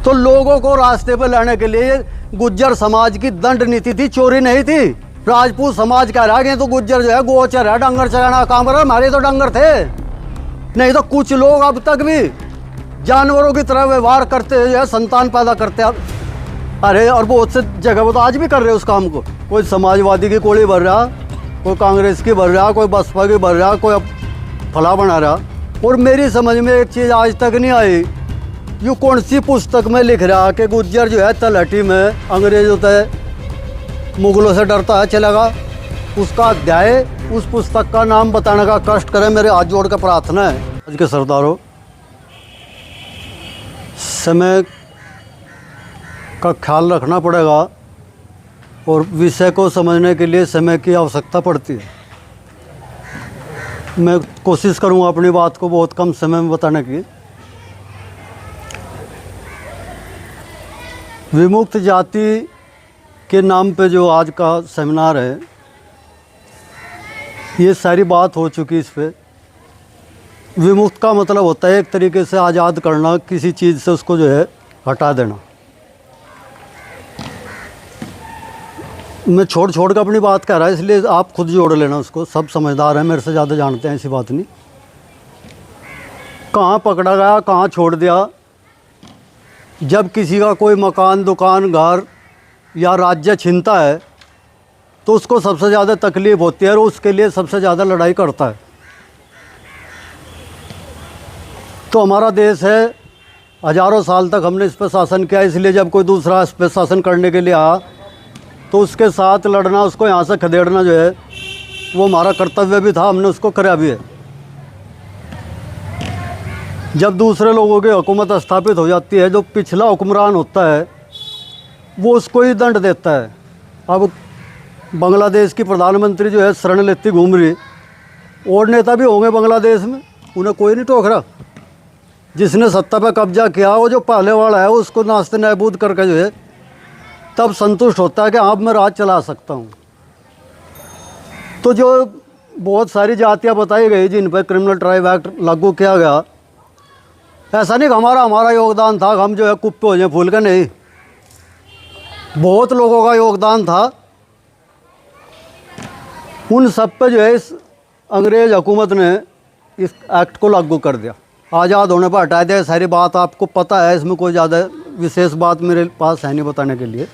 तो लोगों को रास्ते पे लाने के लिए गुज्जर समाज की दंड नीति थी, चोरी नहीं थी। राजपूत समाज कह रहा है तो गुज्जर जो है गोचर है, डंगर चराना का काम कर रहा है। हमारे तो डंगर थे, नहीं तो कुछ लोग अब तक भी जानवरों की तरह व्यवहार करते हैं, संतान पैदा करते हैं। अरे और बहुत से जगह वो तो आज भी कर रहे हैं उस काम को। कोई समाजवादी की कोड़ी भर रहा, कोई कांग्रेस की भर रहा, कोई बसपा की भर रहा, कोई फला बना रहा। और मेरी समझ में एक चीज़ आज तक नहीं आई, यूँ कौन सी पुस्तक में लिख रहा कि गुज्जर जो है तलहटी में अंग्रेज होता है, मुगलों से डरता है चलेगा। उसका अध्याय, उस पुस्तक का नाम बताने का कष्ट करें, मेरे हाथ जोड़ कर प्रार्थना है। आज के सरदारों, समय का ख्याल रखना पड़ेगा और विषय को समझने के लिए समय की आवश्यकता पड़ती है। मैं कोशिश करूँगा अपनी बात को बहुत कम समय में बताने की। विमुक्त जाति के नाम पे जो आज का सेमिनार है, ये सारी बात हो चुकी इस पे। विमुक्त का मतलब होता है एक तरीके से आज़ाद करना, किसी चीज़ से उसको जो है हटा देना। मैं छोड़ कर अपनी बात कह रहा है, इसलिए आप खुद जोड़ लेना उसको। सब समझदार हैं, मेरे से ज़्यादा जानते हैं, ऐसी बात नहीं। कहाँ पकड़ा गया, कहाँ छोड़ दिया। जब किसी का कोई मकान, दुकान, घर या राज्य छीनता है तो उसको सबसे ज़्यादा तकलीफ़ होती है और उसके लिए सबसे ज़्यादा लड़ाई करता है। तो हमारा देश है, हज़ारों साल तक हमने इस पर शासन किया, इसलिए जब कोई दूसरा इस पर शासन करने के लिए आया तो उसके साथ लड़ना, उसको यहाँ से खदेड़ना जो है वो हमारा कर्तव्य भी था, हमने उसको कराया भी है। जब दूसरे लोगों की हुकूमत स्थापित हो जाती है, जो पिछला हुक्मरान होता है वो उसको ही दंड देता है। अब बांग्लादेश की प्रधानमंत्री जो है शरण लेती घूम रही, और नेता भी होंगे बांग्लादेश में, उन्हें कोई नहीं टोक रहा। जिसने सत्ता पर कब्जा किया, वो जो पहले वाला है उसको नास्ते नाबूद करके जो है तब संतुष्ट होता है कि अब मैं राज चला सकता हूँ। तो जो बहुत सारी जातियाँ बताई गई जिन पर क्रिमिनल ट्राइब एक्ट लागू किया गया, ऐसा नहीं कि हमारा योगदान था, हम जो है कुप्पे हो जाए फूल के, नहीं। बहुत लोगों का योगदान था। उन सब पे जो है इस अंग्रेज़ हुकूमत ने इस एक्ट को लागू कर दिया, आज़ाद होने पर हटा दिया। सारी बात आपको पता है, इसमें कोई ज़्यादा विशेष बात मेरे पास है नहीं बताने के लिए।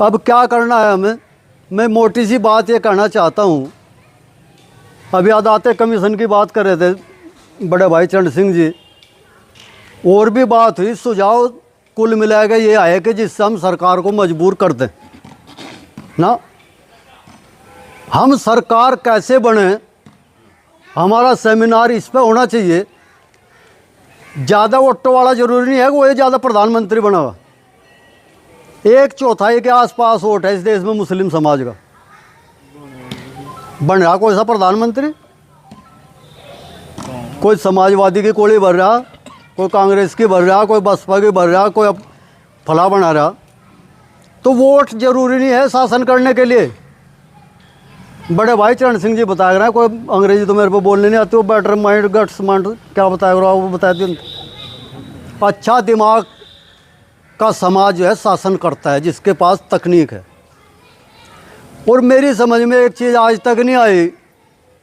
अब क्या करना है हमें, मैं मोटी सी बात ये कहना चाहता हूँ। अभी आदाते कमीशन की बात कर रहे थे बड़े भाई चरण सिंह जी, और भी बात हुई। सुझाव कुल मिलाएगा ये आए कि जिससे हम सरकार को मजबूर कर दें ना। हम सरकार कैसे बने, हमारा सेमिनार इस पे होना चाहिए। ज़्यादा वोटों वाला ज़रूरी नहीं है कि वो ज़्यादा प्रधानमंत्री बना हुआ। 1/4 के आसपास वोट है इस देश में मुस्लिम समाज का, बन रहा कोई सा प्रधानमंत्री? कोई समाजवादी की कोड़ी भर रहा, कोई कांग्रेस की भर रहा, कोई बसपा की भर रहा, कोई फला बना रहा। तो वोट जरूरी नहीं है शासन करने के लिए। बड़े भाई चरण सिंह जी बताया रहे, कोई अंग्रेजी तो मेरे को बोलने नहीं आती, वो बेटर माइंड गट्स माइंड क्या बताया रहा वो बता दिया। अच्छा दिमाग का समाज जो है शासन करता है, जिसके पास तकनीक है। और मेरी समझ में एक चीज़ आज तक नहीं आई,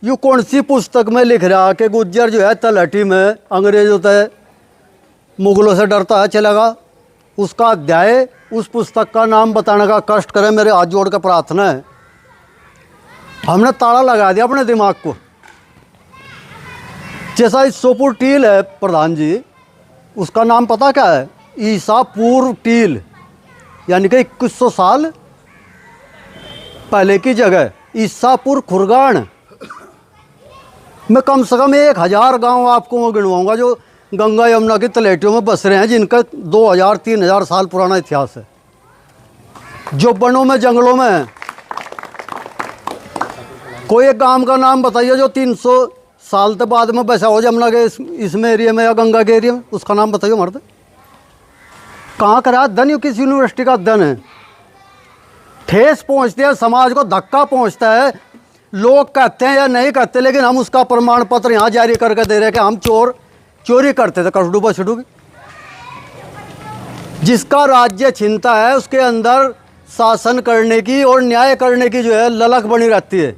यूँ कौन सी पुस्तक में लिख रहा कि गुज्जर जो है तलहटी में अंग्रेज होता है, मुगलों से डरता है चलेगा। उसका अध्याय, उस पुस्तक का नाम बताने का कष्ट करें, मेरे हाथ जोड़ कर प्रार्थना है। हमने ताला लगा दिया अपने दिमाग को। जैसा इस सोपुर टील है प्रधान जी, उसका नाम पता क्या है? ईसा पूर्व टील, यानी कि 2100 साल पहले की जगह ईसापुर खुरगान में कम से कम 1000 गांव आपको मैं गिनवाऊंगा जो गंगा यमुना की तलहटियों में बस रहे हैं, जिनका 2000-3000 साल पुराना इतिहास है, जो वनों में जंगलों में है। कोई एक गांव का नाम बताइए जो 300 साल के बाद में बसा हो यमुना के इसमें एरिया में या गंगा के एरिया में, उसका नाम बताइए मर्द। कहाँ करा अध्ययन? ये किस यूनिवर्सिटी का अध्ययन है? ठेस पहुँचती है, समाज को धक्का पहुँचता है। लोग कहते हैं या नहीं कहते, लेकिन हम उसका प्रमाण पत्र यहाँ जारी करके दे रहे हैं कि हम चोरी करते थे, कटडू बछडू की। जिसका राज्य छिनता है उसके अंदर शासन करने की और न्याय करने की जो है ललक बनी रहती है।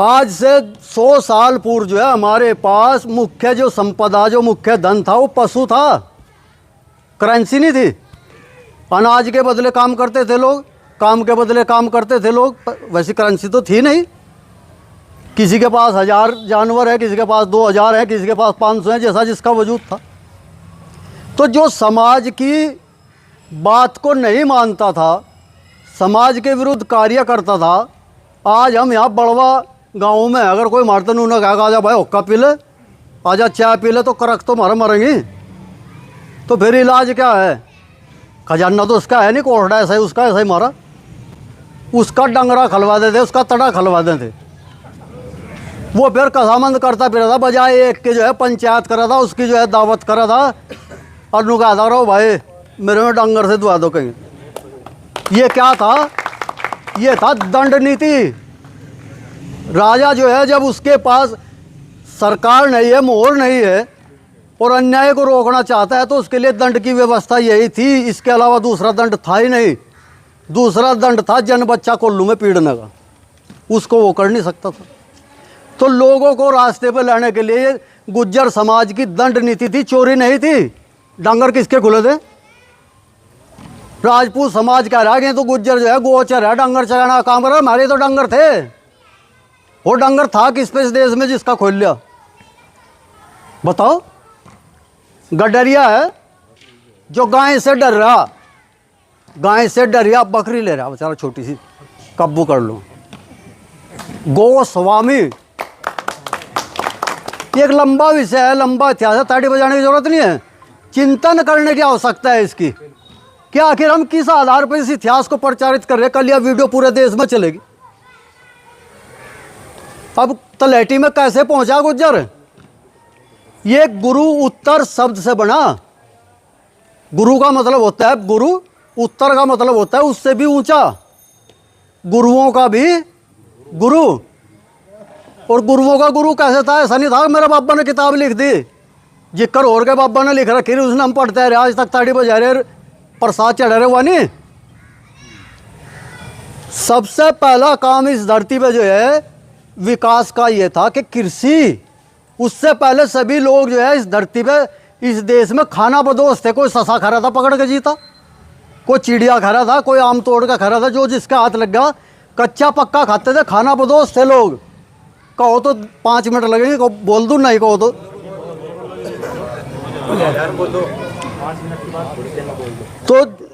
आज से 100 साल पूर्व जो है हमारे पास मुख्य जो संपदा, जो मुख्य धन था वो पशु था, करेंसी नहीं थी। अनाज के बदले काम करते थे लोग, काम के बदले काम करते थे लोग, वैसी करेंसी तो थी नहीं। किसी के पास 1000 जानवर है, किसी के पास 2000 है, किसी के पास 500 है, जैसा जिसका वजूद था। तो जो समाज की बात को नहीं मानता था, समाज के विरुद्ध कार्य करता था, आज हम यहाँ बड़वा गाँव में अगर कोई मारतन उन्हें कहा आजा भाई हुक्का पी ले, आजा चाय पी ले, तो करक तो मारा मरेंगी। तो फिर इलाज क्या है? खजाना तो उसका है नहीं, कोठड़ा ऐसा ही उसका, ऐसा ही मारा। उसका डंगरा खलवा देते, उसका तड़ा खलवा देते। वो फिर कसामंद करता फिर था, बजाय एक के जो है पंचायत करा था, उसकी जो है दावत करा था और नु कहा था रहो भाई मेरे में डंगर से दुआ दो कहीं। ये क्या था? ये था दंड नीति। राजा जो है जब उसके पास सरकार नहीं है, मोहर नहीं है और अन्याय को रोकना चाहता है तो उसके लिए दंड की व्यवस्था यही थी। इसके अलावा दूसरा दंड था ही नहीं। दूसरा दंड था जन बच्चा कोल्लू में पीड़ने का, उसको वो कर नहीं सकता था। तो लोगों को रास्ते पे लाने के लिए गुज्जर समाज की दंड नीति थी, चोरी नहीं थी। डंगर किसके खुले थे? राजपूत समाज कह रहा है तो गुज्जर जो है गोचर है, डंगर चलाना का काम कर रहा है। हमारे तो डंगर थे। वो डंगर था किस पे इस देश में जिसका खोल लिया? बताओ। गडरिया है जो गाय से डर रहा, गाय से डरिया बकरी ले रहा बेचारा, छोटी सी कब्बू कर लो। गोस्वामी एक लंबा विषय है, लंबा इतिहास है, ताड़ी बजाने की जरूरत नहीं है। चिंतन करने की आवश्यकता है इसकी कि आखिर हम किस आधार पर इस इतिहास को प्रचारित कर रहे हैं। कल यह वीडियो पूरे देश में चलेगी। अब तलेटी में कैसे पहुंचा गुज्जर? ये गुरु उत्तर शब्द से बना। गुरु का मतलब होता है गुरु, उत्तर का मतलब होता है उससे भी ऊंचा, गुरुओं का भी गुरु। और गुरुओं का गुरु कैसे था? ऐसा नहीं था मेरा बाबा ने किताब लिख दी, जिक्र और के बाबा ने लिख रखी, उसने हम पढ़ते रहे आज तक, ताड़ी बजा रहे, प्रसाद चढ़ा रहे, वानी। सबसे पहला काम इस धरती पे जो है विकास का ये था कि कृषि। उससे पहले सभी लोग जो है इस धरती पे, इस देश में खाना बदोश थे। कोई ससा खा रहा था पकड़ के जीता, कोई चिड़िया खा रहा था, कोई आम तोड़ का खा रहा था, जो जिसका हाथ लग गया कच्चा पक्का खाते थे। खाना बदोश थे लोग। कहो तो 5 मिनट लगेंगे, को बोल दूँ नहीं कहो तो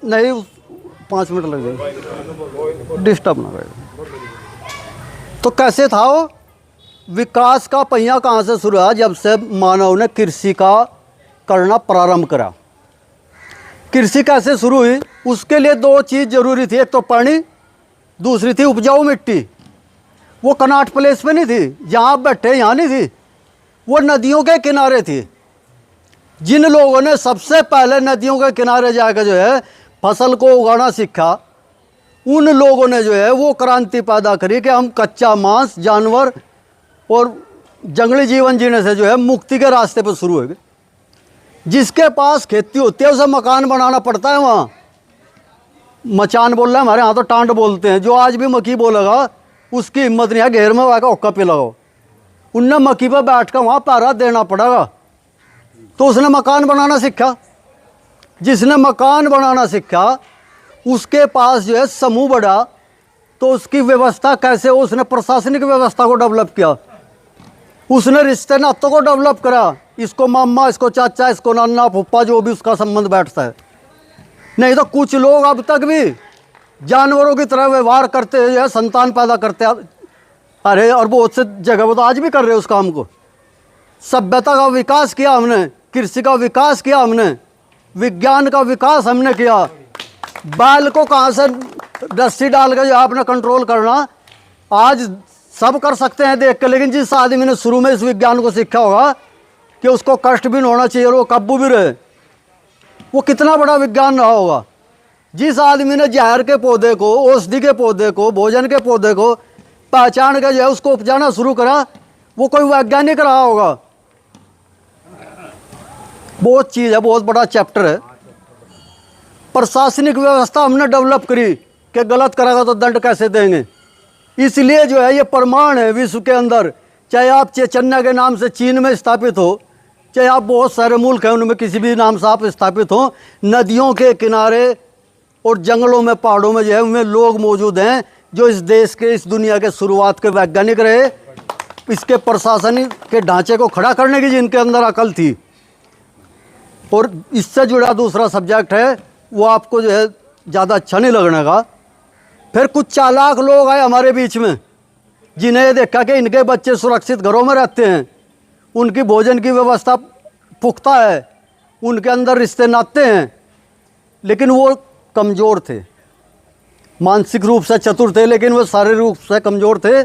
नहीं, 5 मिनट लग जाएंगे, डिस्टर्ब ना करें। तो कैसे था वो? विकास का पहिया कहाँ से शुरू हुआ? जब से मानव ने कृषि का करना प्रारंभ करा। कृषि कैसे शुरू हुई? उसके लिए 2 चीज़ जरूरी थी, एक तो पानी, दूसरी थी उपजाऊ मिट्टी। वो कनाट प्लेस पे नहीं थी, जहाँ आप बैठे यहाँ नहीं थी, वो नदियों के किनारे थी। जिन लोगों ने सबसे पहले नदियों के किनारे जाकर जो है फसल को उगाना सीखा, उन लोगों ने जो है वो क्रांति पैदा करी कि हम कच्चा मांस, जानवर और जंगली जीवन जीने से जो है मुक्ति के रास्ते पर शुरू हो गए। जिसके पास खेती होती है उसे मकान बनाना पड़ता है। वहाँ मचान बोल रहे हैं, हमारे यहाँ तो टांड बोलते हैं। जो आज भी मक्की बोलेगा उसकी हिम्मत नहीं है घेर में आकर हुक्का पे लगाओ। उनने मक्की पर बैठ कर वहाँ पहरा देना पड़ेगा। तो उसने मकान बनाना सीखा। जिसने मकान बनाना सीखा उसके पास जो है समूह बढ़ा, तो उसकी व्यवस्था कैसे हो? उसने प्रशासनिक व्यवस्था को डेवलप किया, उसने रिश्ते नातों को डेवलप करा। इसको मामा, इसको चाचा, इसको नाना, फूफा, जो भी उसका संबंध बैठता है। नहीं तो कुछ लोग अब तक भी जानवरों की तरह व्यवहार करते हैं, संतान पैदा करते हैं। अरे और बहुत से जगह वो तो आज भी कर रहे हैं उस काम को। सभ्यता का विकास किया हमने, कृषि का विकास किया हमने, विज्ञान का विकास हमने किया। बैल को कहाँ से रस्सी डाल कर जो आपने कंट्रोल करना, आज सब कर सकते हैं देख के। लेकिन जिस आदमी ने शुरू में इस विज्ञान को सीखा होगा कि उसको कष्ट भी होना चाहिए और वो काबू भी रहे, वो कितना बड़ा विज्ञान रहा होगा। जिस आदमी ने जहर के पौधे को, औषधि के पौधे को, भोजन के पौधे को पहचान के जो है उसको उपजाना शुरू करा, वो कोई वैज्ञानिक रहा होगा। बहुत चीज़ है, बहुत बड़ा चैप्टर है। प्रशासनिक व्यवस्था हमने डेवलप करी कि गलत करेगा तो दंड कैसे देंगे। इसलिए जो है ये प्रमाण है विश्व के अंदर, चाहे आप चैतन्य के नाम से चीन में स्थापित हो, चाहे आप बहुत सारे मुल्क हैं उनमें किसी भी नाम से आप स्थापित हो, नदियों के किनारे और जंगलों में, पहाड़ों में जो है उनमें लोग मौजूद हैं जो इस देश के, इस दुनिया के शुरुआत के वैज्ञानिक रहे। इसके प्रशासनिक के ढांचे को खड़ा करने की जिनके अंदर अकल थी। और इससे जुड़ा दूसरा सब्जेक्ट है, वो आपको जो है ज़्यादा अच्छा नहीं लगने का। फिर कुछ चालाक लोग आए हमारे बीच में जिन्हें ये देखा कि इनके बच्चे सुरक्षित घरों में रहते हैं, उनकी भोजन की व्यवस्था पुख्ता है, उनके अंदर रिश्ते नाते हैं, लेकिन वो कमज़ोर थे, मानसिक रूप से चतुर थे लेकिन वो शारीरिक रूप से कमज़ोर थे।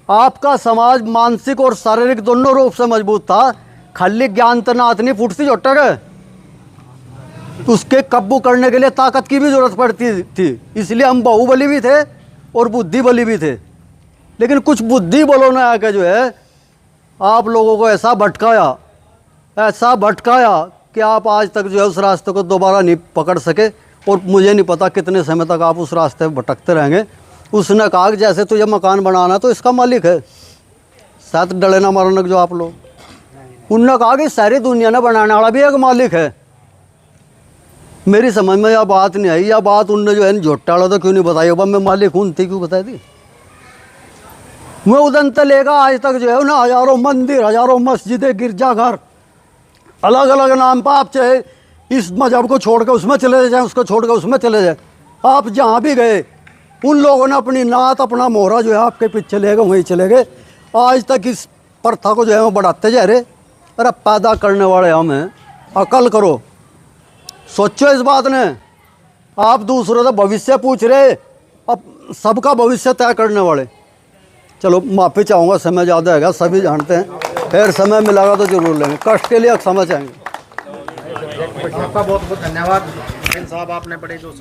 आपका समाज मानसिक और शारीरिक दोनों रूप से मजबूत था, खाली ज्ञान तनात नहीं फुटती झोटक है, उसके काबू करने के लिए ताकत की भी जरूरत पड़ती थी। इसलिए हम बाहुबली भी थे और बुद्धि बली भी थे। लेकिन कुछ बुद्धि बलों ने आकर जो है आप लोगों को ऐसा भटकाया कि आप आज तक जो है उस रास्ते को दोबारा नहीं पकड़ सके, और मुझे नहीं पता कितने समय तक आप उस रास्ते पर भटकते रहेंगे। उसने कहा कि जैसे तुझे मकान बनाना तो इसका मालिक है, शायद डले ना मरने जो आप लोग। उन्होंने कहा कि सारी दुनिया ने बनाने वाला भी एक मालिक है। मेरी समझ में यह बात नहीं आई, यह बात उनने जो है झोटा वाला तो क्यों नहीं बताई, अब मैं मालिक हूँ थी क्यों बताई थी। मैं उदन से लेगा आज तक जो है ना हजारों मंदिर, हजारों मस्जिदें, गिरजाघर, अलग अलग नाम पर आप चाहे इस मजहब को छोड़कर उसमें चले जाए, उसको छोड़कर उसमें चले जाए, आप जहाँ भी गए उन लोगों ने अपनी नात, अपना मोहरा जो है आपके पीछे ले गए, वहीं चले गए। आज तक इस प्रथा को जो है वो बढ़ाते जा रहे। अरे पैदा करने वाले हम हैं, अकल करो, सोचो इस बात ने। आप दूसरों से भविष्य पूछ रहे, अब सबका भविष्य तय करने वाले। चलो माफ़ी चाहूँगा, समय ज़्यादा है, सभी जानते हैं, फिर समय मिलेगा तो जरूर लेंगे, कष्ट के लिए क्षमा चाहेंगे। आपका बहुत बहुत धन्यवाद साहब, आपने बड़े जो